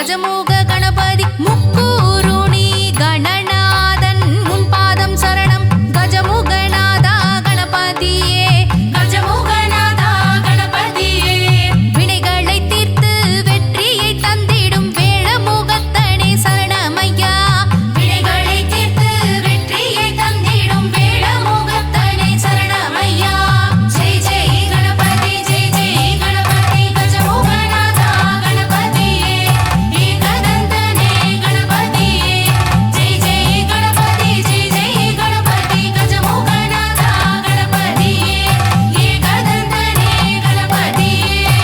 கஜமுக கணபதி முக்கூருணி கணநாதன் முன்பாதம் சரணம் கஜமுகநாதா கணபதியே கஜமுகநாதா கணபதியே வினைகளை தீர்த்து வெற்றியை தந்திடும் வேழமுகத்தனே சரணமையா வினைகளை தீர்த்து வெற்றியை தந்திடும் வேழமுகத்தனே சரணமையா ஜெய் ஜெய் கணபதி ஜெய் ஜெய் கணபதி கஜமுகநாதா கணபதியே ஏகதந்தனே கணபதியே ஜெய் ஜெய் கணபதி ஜெய் ஜெய் கணபதி கஜமுகநாதா கணபதியே ஏகதந்தனே கணபதியே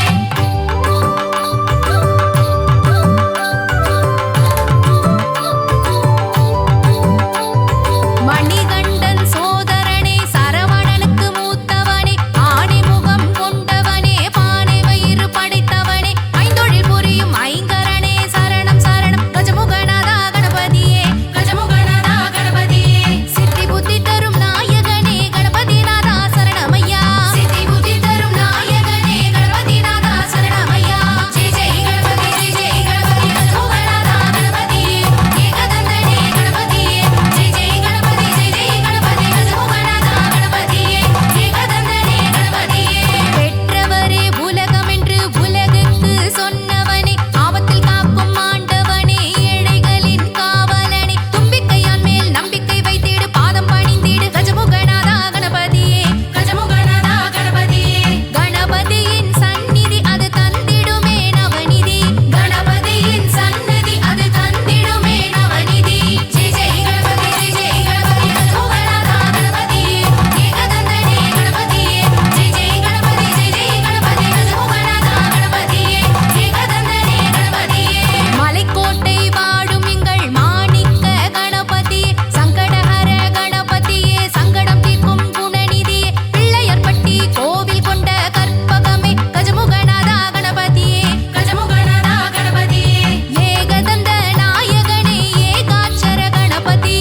மணிகண்டன் சோதரனே சரவணனுக்கு மூத்தவனே ஆணிமுகம் கொண்டவனே பானை வயிறு படைத்தவனே ஐந்தொழில் புரியும் ஐங்கரனே சரணம் சரணம் கஜமுகநாதா கணபதியே கஜமுகநாதா கணபதியே சித்தி புத்தி தரும் நாயகனே கணபதிநாதா சரணமையா சித்தி புத்தி தரும் நாயகனே கணபதிநாதா சரணமையா ஜெய் ஜெய் கணபதி ஜெய் ஜெய் கணபதி கஜமுகநாதா கணபதியே ஏகதந்தனே கணபதியே ஜெய் ஜெய் கணபதி ஜெய் ஜெய் கணபதி கஜமுகநாதா கணபதியே ஏகதந்தனே கணபதியே பெற்றவரே உலகம் என்று உலகுக்கு சொன்னவனே ஆபத்தில் காக்கும் ஆண்டவனே ஏழைகளின் காவலனே தும்பிக்கையான் மேல் நம்பிக்கை வைத்திடு பாதம் பணிந்திடு கஜமுகநாதா கணபதியே கஜமுகநாதா கணபதியே கணபதியின் சந்நிதி அது தந்திடுமே நவநிதி கணபதியின் சந்நிதி அது தந்திடுமே நவநிதி ஜெய் ஜெய் கணபதி ஜெய் ஜெய் கணபதி கஜமுகநாதா கணபதியே ஏகதந்தனே கணபதியே ஜெய் ஜெய் கணபதி ஜெய் ஜெய் கணபதி கஜமுகநாதா கணபதியே ஏகதந்தனே கணபதியே மலைக்கோட்டை வாழும் எங்கள் மாணிக்க கணபதியே சங்கடஹர கணபதியே சங்கடம் தீர்க்கும் குணநிதியே பிள்ளையார்பட்டி கோவில் கொண்ட கற்பகமே கஜமுகநாதா கணபதியே கஜமுகநாதா கணபதியே ஏகதந்த நாயகனே ஏகாட்சர கணபதி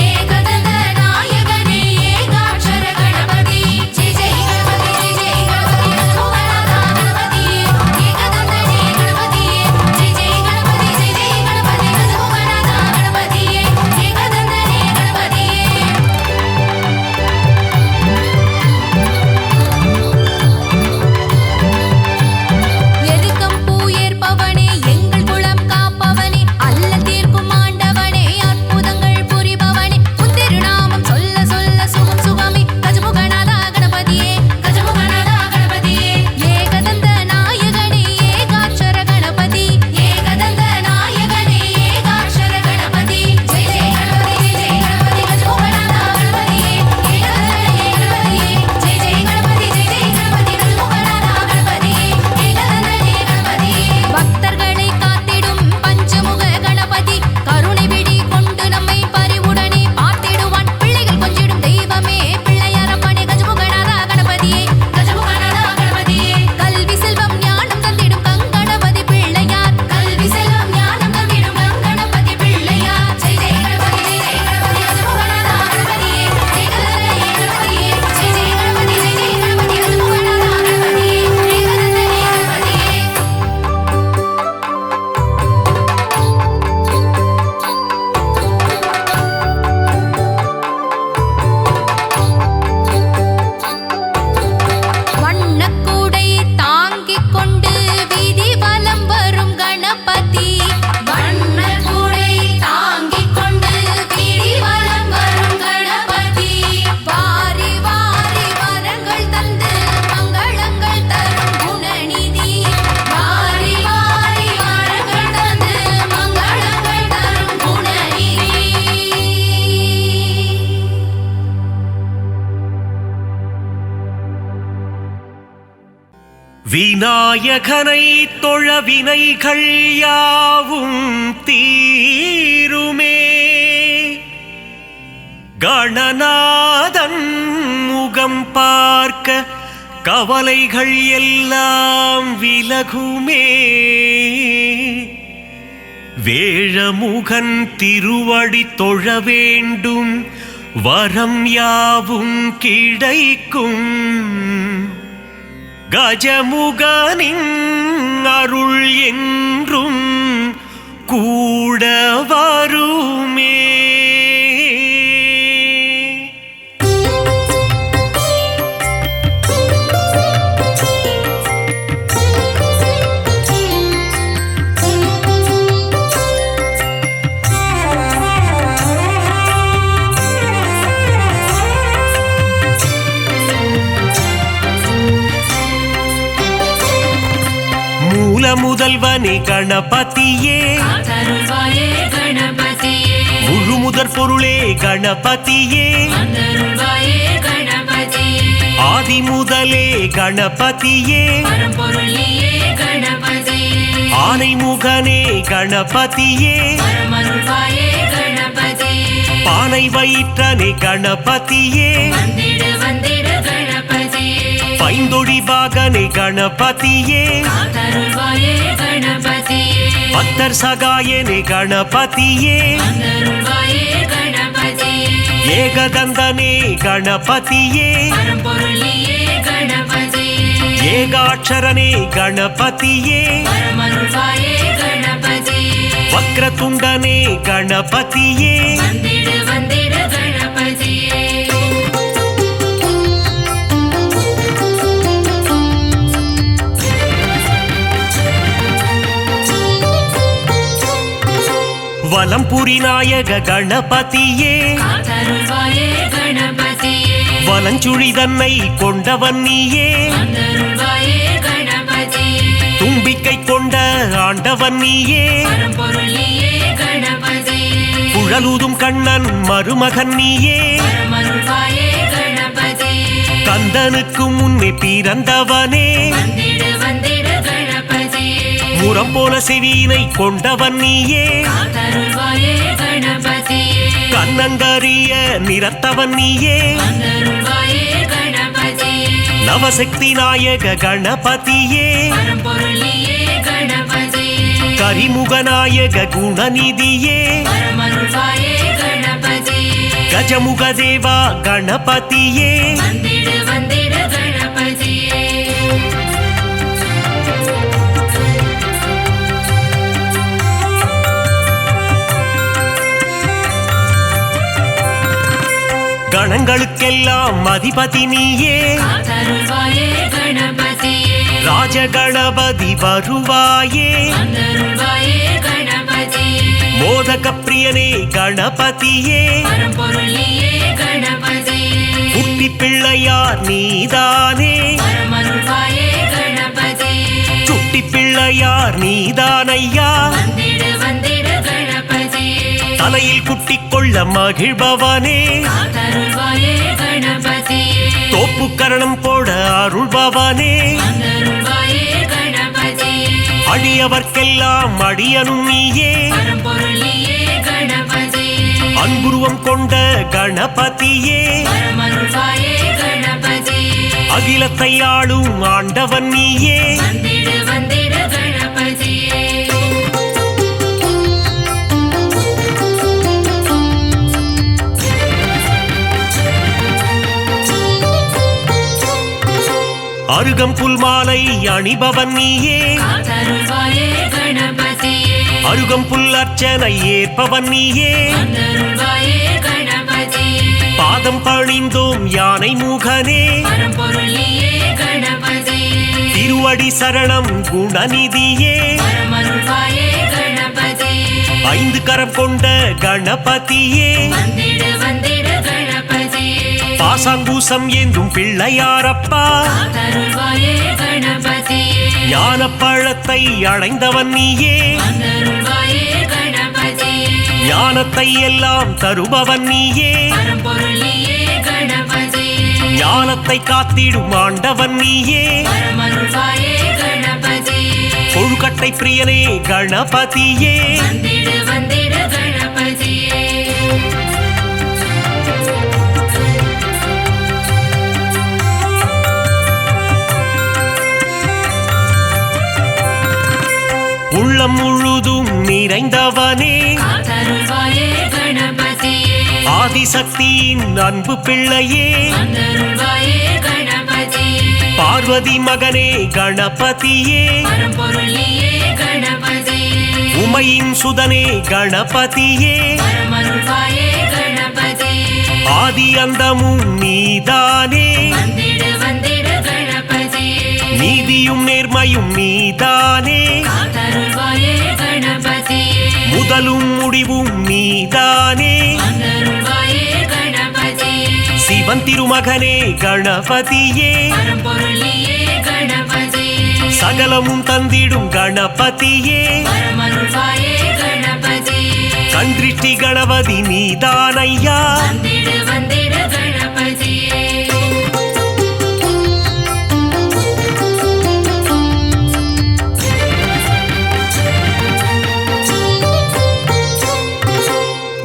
ஏகதந்த நாயகனே ஏகாட்சர கணபதி ஜெய் ஜெய் கணபதி ஜெய் ஜெய் கணபதி கஜமுகநாதா கணபதியே ஏகதந்தனே கணபதியே ஜெய் ஜெய் கணபதி ஜெய் ஜெய் கணபதி கஜமுகநாதா கணபதியே ஏகதந்தனே கணபதியே எருக்கம் பூ ஏற்பவனே எங்கள் குலம் காப்பவனே அல்ல தீர்க்கும் ஆண்டவனே அற்புதங்கள் புரிபவனே உன் திருநாமம் சொல்ல சொல்ல சுகம் சுகமே கஜமுகநாதா கணபதியே கஜமுகநாதா கணபதியே ஏகதந்த நாயகனே ஏகாட்சர கணபதி ஏகதந்த நாயகனே ஏகாட்சர கணபதி ஜெய் ஜெய் கணபதி ஜெய் ஜெய் கணபதி கஜமுகநாதா கணபதியே ஏகதந்தனே கணபதியே ஜெய் ஜெய் கணபதி ஜெய் ஜெய் கணபதி கஜமுகநாதா கணபதியே ஏகதந்தனே கணபதியே பக்தர்களை காத்திடும் பஞ்சமுக கணபதி கருணை விழி கொண்டு நம்மை பரிவுடனே பார்த்திடுவான் பிள்ளைகள் கொஞ்சிடும் தெய்வமே பிள்ளையாரப்பனே கஜமுகநாதா கணபதியே கஜமுகநாதா கணபதியே கல்வி செல்வம் ஞானம் தந்திடும் கங்கணபதி பிள்ளையார் கல்வி செல்வம் ஞானம் தந்திடும் கங்கணபதி பிள்ளையார் ஜெய் ஜெய் கணபதி ஜெய் ஜெய் கணபதி கஜமுகநாதா கணபதியே ஏகதந்தனே கணபதியே ஜெய் ஜெய் கணபதி ஜெய் ஜெய் கணபதி கஜமுகநாதா கணபதியே ஏகதந்தனே கணபதியே வண்ணக்கூடை தாங்கிக் கொண்டு வீதி வலம் வரும் கணபதி வண்ணக்கூடை தாங்கிக் கொண்டு வீதி வலம் வரும் கணபதி வாரி வாரி வரங்கள் தந்து மங்களங்கள் தரும் குணநிதி வாரி வாரி வரங்கள் தந்து மங்களங்கள் தரும் குணநிதி விநாயகனை தொழ வினைகள் யாவும் தீருமே கணநாதன் முகம் பார்க்க கவலைகள் எல்லாம் விலகுமே வேழமுகன் திருவடி தொழ வேண்டும் வரம் யாவும் கிடைக்கும் கஜமுகனின் அருள் என்றும் கூட வருமே. முதல்வனே கணபதியே, முழு முதற் பொருளே கணபதியே, ஆதி முதலே கணபதியே, ஆனை முகனே கணபதியே, பானை வயிற்றனே கணபதியே, பைந்தொடி பாகனே கணபதியே, பக்தர் சகாயனே கணபதியே, ஏகதந்தனே கணபதியே, ஏகாட்சரனே கணபதியே, வக்ரதுண்டனே கணபதியே, வலம்புரி நாயக கணபதியே, வலஞ்சுழி தன்னை கொண்டவன் நீயே, தும்பிக்கை கொண்ட ஆண்டவன் நீயே, குழலூதும் கண்ணன் மருமகன் நீயே, கந்தனுக்கு முன்னே பிறந்தவனே, முரம் போல செவியினை கொண்டவன் நீயே, கண்ணங்கரிய நிறத்தவன் நீயே, நவசக்தி நாயக கணபதியே, கரிமுகநாயக குணநிதியே, கஜமுக தேவா கணபதியே, கணங்களுக்கெல்லாம் அதிபதி நீயே, ராஜகணபதி வருவாயே, மோதக பிரியனே கணபதியே, குட்டி பிள்ளையார் நீதானே, சுட்டி பிள்ளையார் நீதானையா, தலையில் குட்டிக் கொள்ள மகிழ்பவனே, தோப்பு கரணம் போட அருள்பவனே, அடியவர்க்கெல்லாம் அடியனும் நீயே, அன்புருவம் கொண்ட கணபதியே, அகிலத்தை ஆளும் ஆண்டவன் நீயே, அருகம் புல் மாலை அணிபவன் நீயே, அருகம் புல் அர்ச்சனை ஏற்பவன் நீயே, பாதம் பணிந்தோம் யானை முகனே, திருவடி சரணம் குணநிதியே, ஐந்து கரம் கொண்ட கணபதியே, பாசாங்கூசம் ஏந்தும் பிள்ளையாரப்பா, ஞான பழத்தை அடைந்தவன் நீயே, ஞானத்தை எல்லாம் தருபவன் நீயே, ஞானத்தை காத்திடும் ஆண்டவன் நீயே, கொழுக்கட்டை பிரியனே கணபதியே, உள்ளம் முழுதும் நிறைந்தவனே, ஆதிசக்தியின் அன்பு பிள்ளையே, பார்வதி மகனே கணபதியே, உமையின் சுதனே கணபதியே வரமருள்வாயே கணபதியே ஆதி அந்தமும் நீதானே வந்திடு வந்திடு கணபதியே நீதியும் நேர்மையும் நீதானே காத்தருள்வாயே கணபதியே முதலும் முடிவும் நீதானே வந்தருள்வாயே கணபதியே சிவன் திருமகனே கணபதியே பரம்பொருளியே கணபதியே சகலமும் தந்திடும் கணபதியே வரமருள்வாயே கணபதியே கண்திருஷ்டி கணபதி நீதானையா வந்திடு வந்திடு கணபதியே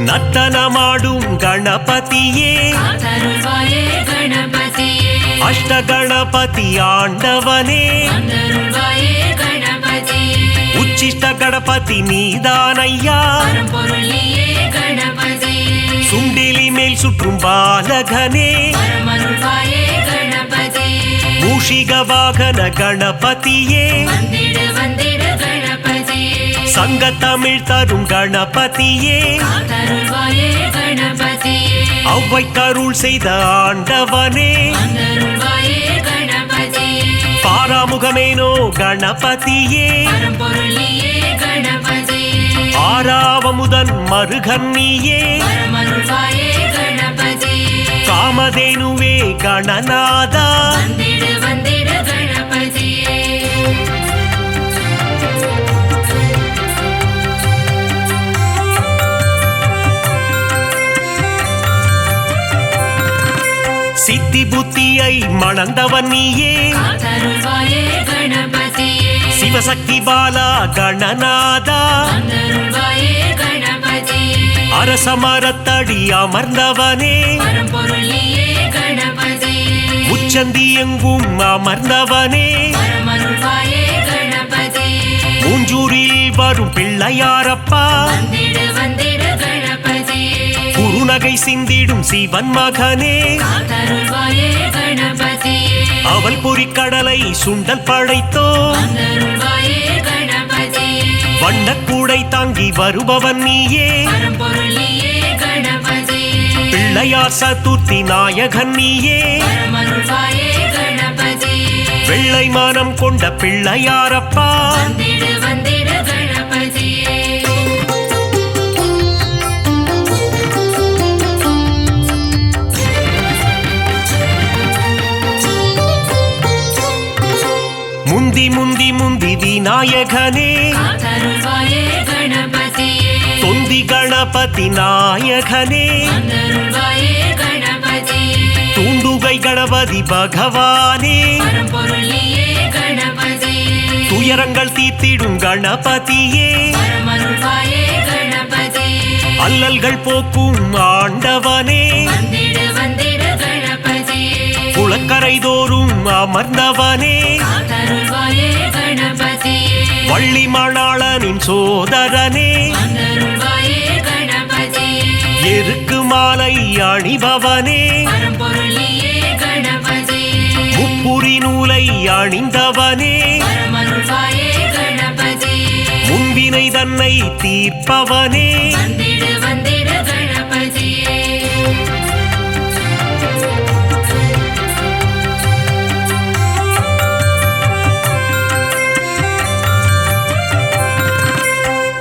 நர்த்தனமாடும் கணபதியே காத்தருள்வாயே கணபதியே அஷ்ட கணபதி ஆண்டவனே வந்தருள்வாயே கணபதியே உச்சிஷ்ட கணபதி நீதானையா பரம்பொருளியே கணபதியே சுண்டிலி மேல் சுற்றும் பாலகனே வரமருள்வாயே கணபதியே மூஷிக வாகன கணபதியே வந்திடு வந்திடு கணபதியே சங்க தமிழ் தரும் கணபதியே காத்தருள்வாயே கணபதியே அவ்வை கருள் செய்த ஆண்டவனே வந்தருள்வாயே கணபதியே பாராமுகமேனோ கணபதியே பரம்பொருளியே கணபதியே ஆறாவமுதன் மருகன்னியே வரமருள்வாயே கணபதியே காமதேனுவே கணநாதா வந்திடு வந்திடு கணபதியே சித்தி புத்தியை மணந்தவன் நீயே காத்தருள்வாயே கணபதியே சிவசக்தி பாலா கணநாதா வந்தருள்வாயே கணபதியே அரசமரத்தடி அமர்ந்தவனே பரம்பொருளியே கணபதியே உச்சந்தி எங்கும் அமர்ந்தவனே வரமருள்வாயே கணபதியே மூஞ்சூரில் வரும் பிள்ளையாரப்பா வந்திடு வந்திடு கணபதியே குறுநகை சிந்திடும் சிவன் மகனே காத்தருள்வாயே கணபதியே அவள் பொறிக்கடலை சுண்டல் படைத்தோ வந்தருள்வாயே கணபதியே வண்ணக்கூடை தாங்கி வருபவன் நீயே பரம்பொருளியே கணபதியே பிள்ளையார் சதுர்த்தி நாயகன் நீயே வரமருள்வாயே கணபதியே வெள்ளை மானம் கொண்ட பிள்ளையாரப்பா வந்திடு வந்திடு கணபதியே முந்தி முந்தி முந்தி விநாயகனே காத்தருள்வாயே கணபதியே தொந்தி கணபதி நாயகனே வந்தருள்வாயே கணபதியே தூண்டுகை கணபதி பகவானே பரம்பொருளியே கணபதியே துயரங்கள் தீர்த்திடும் கணபதியே வரமருள்வாயே கணபதியே அல்லல்கள் போக்கும் ஆண்டவனே வந்திடு வந்திடு கணபதியே குளக்கரை தோறும் அமர்ந்தவனே காத்தருள்வாயே கணபதியே வள்ளி மணாளனின் சோதரனே வந்தருள்வாயே கணபதியே எருக்கு மாலை அணிபவனே பரம்பொருளியே கணபதியே முப்புரி நூலை அணிந்தவனே வரமருள்வாயே கணபதியே முன்வினை தன்னை தீர்ப்பவனே வந்திடு வந்திடு கணபதியே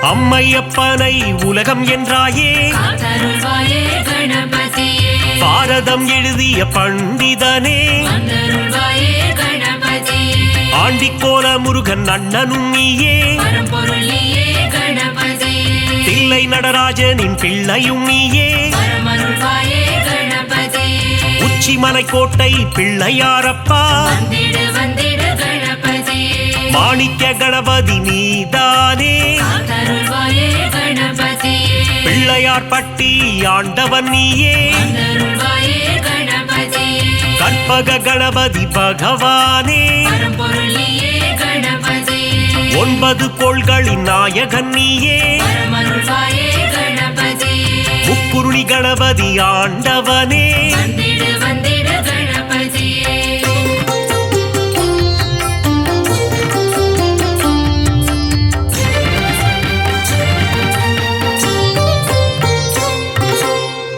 அம்மையப்பனை உலகம் என்றாயே காத்தருள்வாயே கணபதியே பாரதம் எழுதிய பண்டிதனே வந்தருள்வாயே கணபதியே ஆண்டிக்கோல முருகன் அண்ணனும் நீயே பரம்பொருளியே கணபதியே தில்லை நடராஜனின் பிள்ளையும் நீயே வரமருள்வாயே கணபதியே உச்சிமலை கோட்டை பிள்ளையாரப்பா வந்திடு வந்திடு கணபதியே மாணிக்க கணபதி நீதானே காத்தருள்வாயே கணபதியே பிள்ளையார் பட்டி ஆண்டவன் நீயே வந்தருள்வாயே கணபதியே கற்பக கணபதி பகவானே பரம்பொருளியே கணபதியே 9 கோள்களின் நாயகன் நீயே வரமருள்வாயே கணபதியே முக்குருளி கணபதி ஆண்டவனே வந்திடு வந்திடு கணபதியே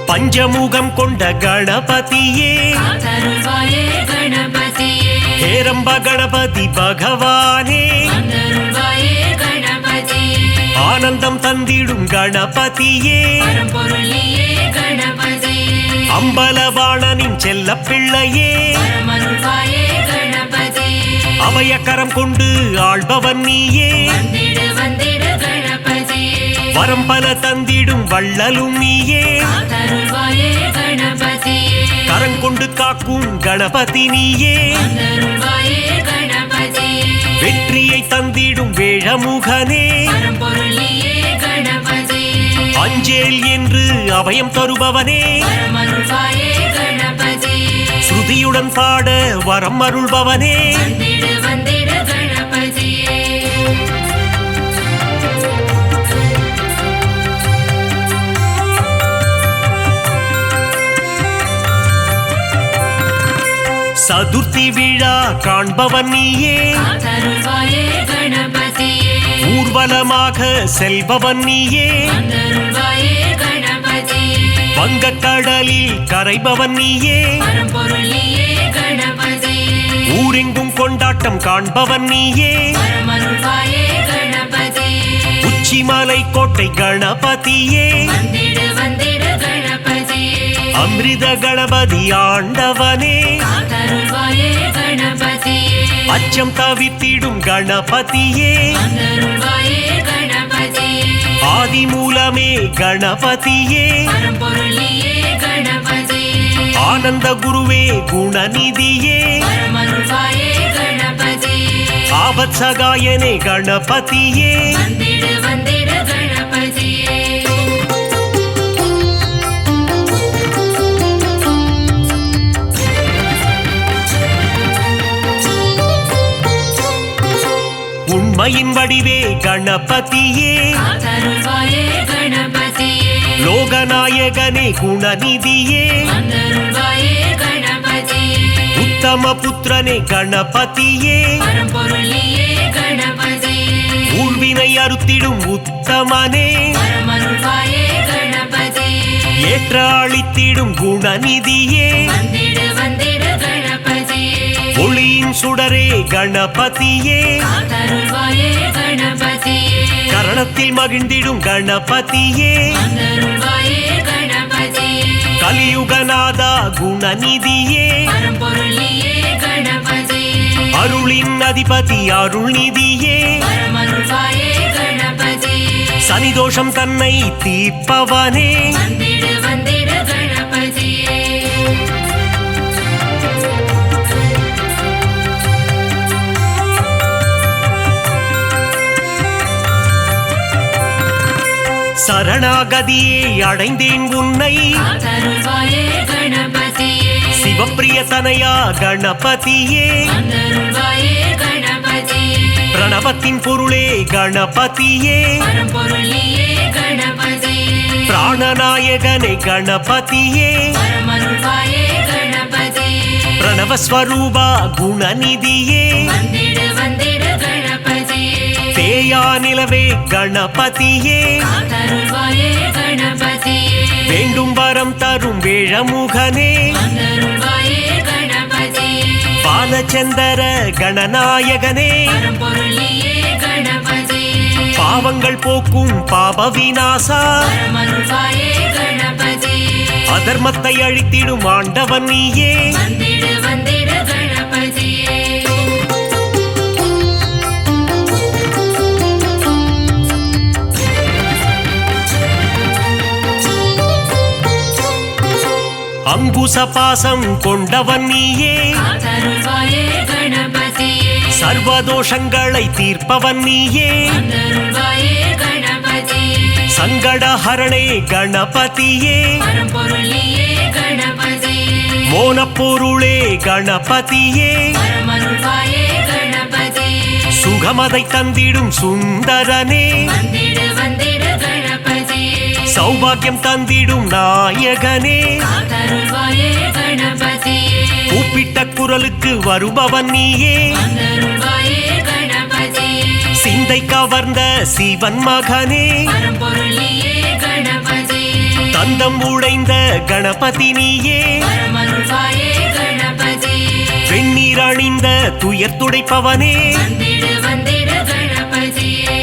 பஞ்சமுகம் கொண்ட கணபதியே காத்தருள்வாயே கணபதியே ஹேரம்ப கணபதி பகவானே வந்தருள்வாயே கணபதியே ஆனந்தம் தந்திடும் கணபதியே பரம்பொருளியே கணபதியே அம்பலவாணனின் செல்ல பிள்ளையே பரமருள்வாயே கணபதியே அபயக்கரம் கொண்டு ஆள்பவன் நீயே வந்திடு வந்திடு கணபதியே வரம் பல தந்திடும் வள்ளலும் நீயே காத்தருள்வாயே கணபதியே கரங்கொண்டு காக்கும் கணபதி நீயே வந்தருள்வாயே கணபதியே வெற்றியை தந்திடும் வேழமுகனே பரம்பொருளியே கணபதியே அஞ்சேல் என்று அபயம் தருபவனே பரமருள்வாயே கணபதியே ஸ்ருதியுடன் பாட வரம் அருள்பவனே வந்திடு வந்திடு கணபதியே சதுர்த்தி விழா காண்பவன் நீயே காத்தருள்வாயே கணபதியே ஊர்வலமாக செல்பவன் நீயே வந்தருள்வாயே கணபதியே வங்கக்கடலில் கரைபவன் நீயே பரம்பொருளியே கணபதியே ஊரெங்கும் கொண்டாட்டம் காண்பவன் நீயே பரமருள்வாயே கணபதியே உச்சிமலை கோட்டை கணபதியே வந்திடு வந்திடு கணபதியே அமிர்த கணபதி ஆண்டவனே காத்தருள்வாயே கணபதியே அச்சம் தவித்திடும் கணபதியே வந்தருள்வாயே கணபதியே ஆதி மூலமே கணபதியே பரம்பொருளியே கணபதியே ஆனந்த குருவே குணநிதியே பரமருள்வாயே கணபதியே ஆபத் சகாயனே கணபதியே வந்திடு வந்திடு கணபதியே உண்மையின் வடிவே கணபதியே காத்தருள்வாயே கணபதியே லோகநாயகனே குணநிதியே வந்தருள்வாயே கணபதியே உத்தம புத்திரனே கணபதியே பரம்பொருளியே கணபதியே ஊழ்வினை அறுத்திடும் உத்தமனே பரமருள்வாயே கணபதியே ஏற்ற அளித்திடும் குணநிதியே வந்திடு வந்திடு கணபதியே ஒளியின் சுடரே கணபதியே காத்தருள்வாயே கணபதியே கரணத்தில் மகிழ்ந்திடும் கணபதியே வந்தருள்வாயே கணபதியே கலியுகநாதா குணநிதியே பரம்பொருளியே கணபதியே அருளின் அதிபதி அருள்நிதியே பரமருள்வாயே கணபதியே சனிதோஷம் தன்னை தீர்ப்பவனே வந்திடு வந்திடு கணபதியே சரணாகதியே அடைந்தேன் உன்னை காத்தருள்வாயே கணபதியே சிவப்பிரிய தனையா கணபதியே வந்தருள்வாயே கணபதியே பிரணவத்தின் பொருளே கணபதியே பரம்பொருளியே கணபதியே பிராணநாயகனே கணபதியே பரமருள்வாயே கணபதியே பிரணவஸ்வரூபா குணநிதியே வந்திடு வந்திடு கணபதியே தேயா நிலவே கணபதியே காத்தருள்வாயே கணபதியே வேண்டும் வரம் தரும் வேழமுகனே வந்தருள்வாயே கணபதியே பாலச்சந்தர கணநாயகனே பரம்பொருளியே கணபதியே பாவங்கள் போக்கும் பாப விநாசா பரமருள்வாயே கணபதியே அதர்மத்தை அழித்திடும் ஆண்டவன் நீயே வந்திடு வந்திடு கணபதியே அங்குச பாசம் கொண்டவன் நீயே காத்தருள்வாயே கணபதியே சர்வதோஷங்களை தீர்ப்பவன் நீயே வந்தருள்வாயே கணபதியே சங்கடஹரணே கணபதியே பரம்பொருளியே கணபதியே மோனப்பொருளே கணபதியே பரமருள்வாயே கணபதியே சுகமதை தந்திடும் சுந்தரனே வந்திடு வந்திடு கணபதியே சௌபாகியம் தந்திடும் நாயகனே காத்தருள்வாயே கணபதியே கூப்பிட்ட குரலுக்கு வருபவன் நீயே வந்தருள்வாயே கணபதியே சிந்தை கவர்ந்த சிவன் மகனே பரம்பொருளியே கணபதியே அந்தம் உடைந்த கணபதி நீயே வரமருள்வாயே கணபதியே வெண்ணீர் அணிந்த துயர் துடைப்பவனே வந்திடு வந்திடு கணபதியே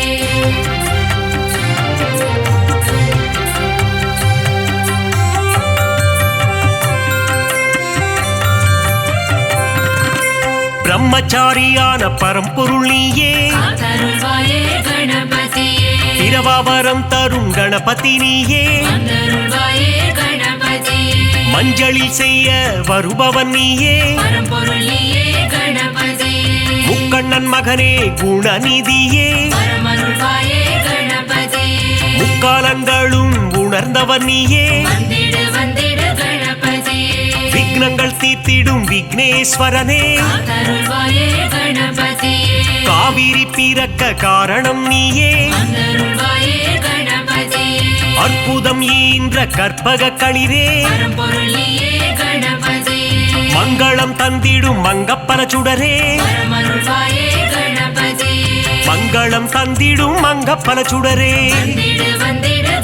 பிரம்மச்சாரியான பரம்பொருள் நீயே காத்தருள்வாயே கணபதியே பிரபாவரம் தரும் கணபதி நீயே வந்தருள்வாயே கணபதியே மஞ்சளில் செய்ய வருபவன் நீயே பரம்பொருள் நீயே கணபதியே முக்கண்ணன் மகனே குணநிதியே வரமருள்வாயே கணபதியே முக்காலங்களும் உணர்ந்தவன் நீயே வந்திடு வந்திடு கணபதியே விக்னங்கள் தீர்த்திடும் விக்னேஸ்வரனே காத்தருள்வாயே கணபதியே காவிரி பிறக்க காரணம் நீயே வந்தருள்வாயே கணபதியே அற்புதம் ஈன்ற கற்பக களிரே பரம்பொருள் நீயே கணபதியே மங்களம் தந்திடும் மங்கப்பல சுடரே வரமருள்வாயே கணபதியே மங்களம் தந்திடும் மங்கப்பல சுடரே வந்திடு வந்திடு